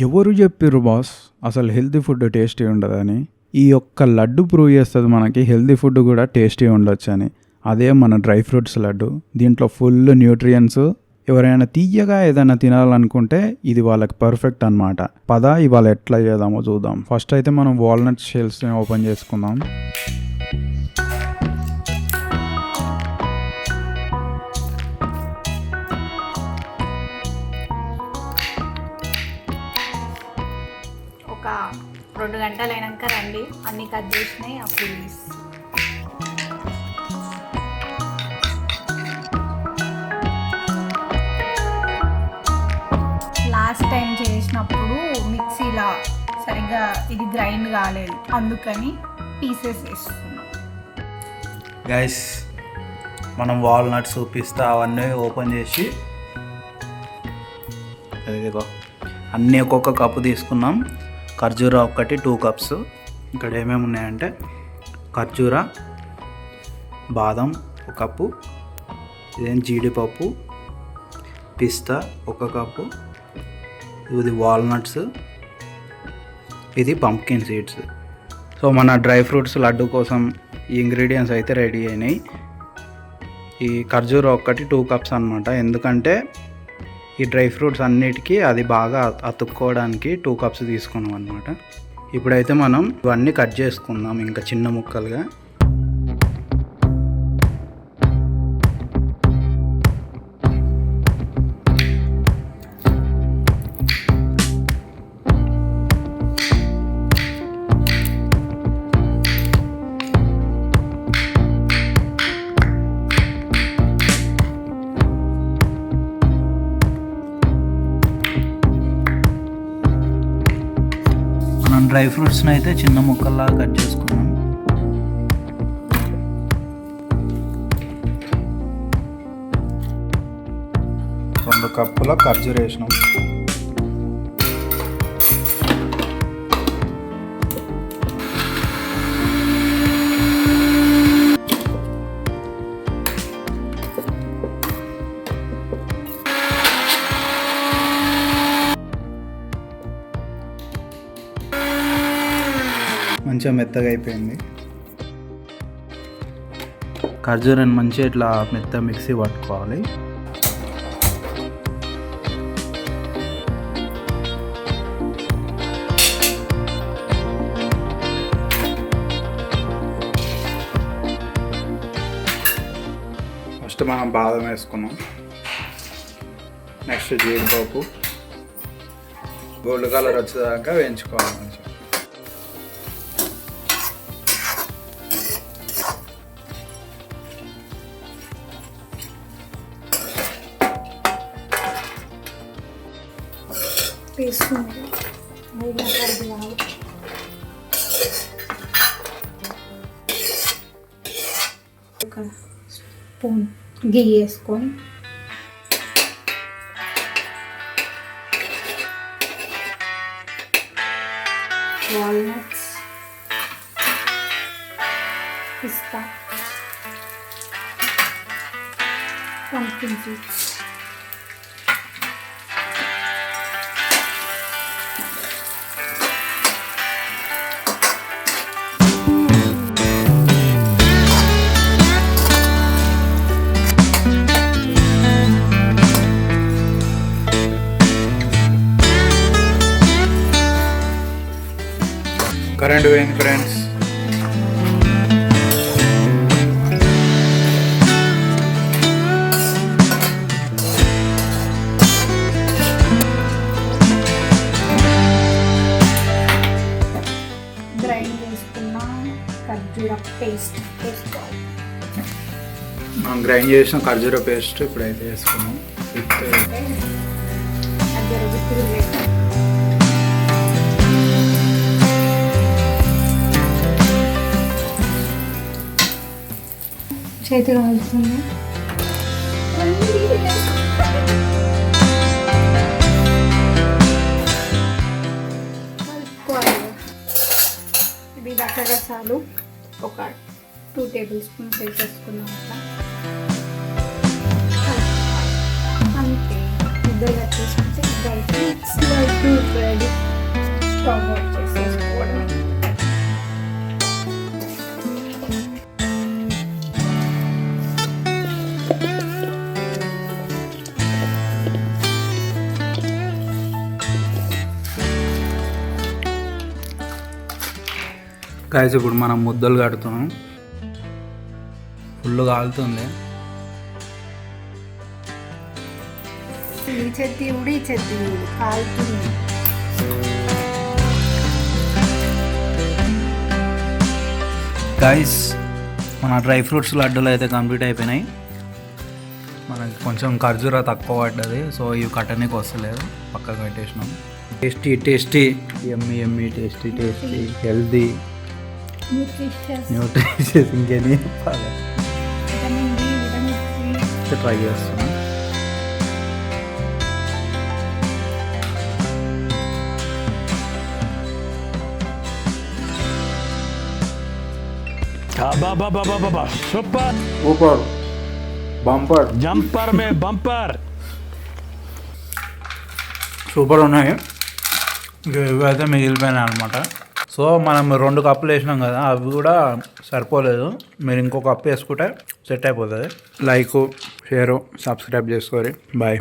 ఎవరు చెప్పిర్రు బాస్ అసలు హెల్తీ ఫుడ్ టేస్టీ ఉండదని? ఈ ఒక్క లడ్డు ప్రూవ్ చేస్తుంది మనకి హెల్తీ ఫుడ్ కూడా టేస్టీ ఉండొచ్చు అని. అదే మన డ్రై ఫ్రూట్స్ లడ్డు. దీంట్లో ఫుల్ న్యూట్రియన్స్. ఎవరైనా తీయగా ఏదైనా తినాలనుకుంటే ఇది వాళ్ళకి పర్ఫెక్ట్ అనమాట. పద ఇవాళ ఎట్లా చేద్దామో చూద్దాం. ఫస్ట్ అయితే మనం వాల్నట్ షెల్స్ని ఓపెన్ చేసుకుందాం. ఒక 2 గంటలు అయినాక రండి, అన్నీ కట్ చేసినాయి అప్పుడు లాస్ట్ టైం చేసినప్పుడు మిక్సీలా సరిగ్గా ఇది గ్రైండ్ కాలేదు, అందుకని పీసెస్ వేస్తున్నాం. గైస్, మనం వాల్నట్స్ పిస్తా అవన్నీ ఓపెన్ చేసి ఇదిగో అన్నీ ఒక్కొక్క కప్పు తీసుకున్నాం. ఖర్జూరా ఒకటి 2 కప్స్. ఇక్కడ ఏమేమి ఉన్నాయంటే ఖర్జూరా, బాదం 1 కప్పు, ఇదేం జీడిపప్పు, పిస్తా 1 కప్పు, ఇది వాల్నట్స్, ఇది పంప్కిన్ సీడ్స్. సో మన డ్రై ఫ్రూట్స్ లడ్డు కోసం ఈ ఇంగ్రీడియంట్స్ అయితే రెడీ అయినాయి. ఈ ఖర్జూరా ఒకటి 2 కప్స్ అనమాట. ఎందుకంటే ఈ డ్రై ఫ్రూట్స్ అన్నిటికీ అది బాగా అతుక్కోవడానికి 2 కప్స్ తీసుకున్నాం అనమాట. ఇప్పుడైతే మనం ఇవన్నీ కట్ చేసుకుందాం ఇంకా చిన్న ముక్కలుగా. డ్రై ఫ్రూట్స్ని అయితే చిన్న ముక్కల్లాగా కట్ చేసుకున్నాం. రెండు కప్పుల ఖర్జూర వేసినాం. మంచిగా మెత్తగా అయిపోయింది. ఖర్జూరాన్ని మంచిగా ఇట్లా మెత్త మిక్సీ పట్టుకోవాలి. ఫస్ట్ మనం బాదం వేసుకున్నాం, నెక్స్ట్ జీడిపప్పు గోల్డ్ కలర్ వచ్చేదాకా వేయించుకోవాలి మంచిగా. ఒక స్పూన్ గీ వేసుకొని వాల్నట్స్, పిస్తా, పంప్కిన్ సీడ్స్, కరెంట్ పోయింది ఫ్రెండ్స్. గ్రైండ్ చేసుకున్న ఖర్జూర పేస్ట్ వేసుకోవాలి. మనం గ్రైండ్ చేసిన ఖర్జూర పేస్ట్ ఇప్పుడైతే వేసుకున్నాం. చేతి కాలుతుంది. ఇది గసగసాలు ఒక 2 టేబుల్ స్పూన్స్ వేసేసుకున్నాం. అంతే ముద్దలు కట్టేసి dry fruits laddu ready. Stove off చేసేసుకోవడం. గాయస్ ఇప్పుడు మనం ముద్దలు కడుతున్నాం. ఫుల్ కాలుతుంది. ఈ చెత్తి ఉడి చెత్తి కాలుతుంది. గాయస్ మన డ్రై ఫ్రూట్స్ లడ్డూలు అయితే కంప్లీట్ అయిపోయినాయి. మనకి కొంచెం ఖర్జూరా తక్కువ పడ్డది, సో ఇవి కట్టనీకి వస్తలేదు, పక్కకు పెట్టేసినాం. Tasty tasty yummy yummy tasty tasty healthy nutritious ఇంకేమి చెప్పాలి. Vitamin D, vitamin C. Try చేస్తున్నాం. Super super bumper jumper may bumper. Super ఉన్నాయి. ఇవైతే మిగిలిపోయినాయి అనమాట. సో మనం 2 కప్పులు వేసినాం కదా, అవి కూడా సరిపోలేదు. మీరు ఇంకో కప్పు వేసుకుంటే సెట్ అయిపోతుంది. లైక్, షేరు, సబ్స్క్రైబ్ చేసుకోరి. బాయ్.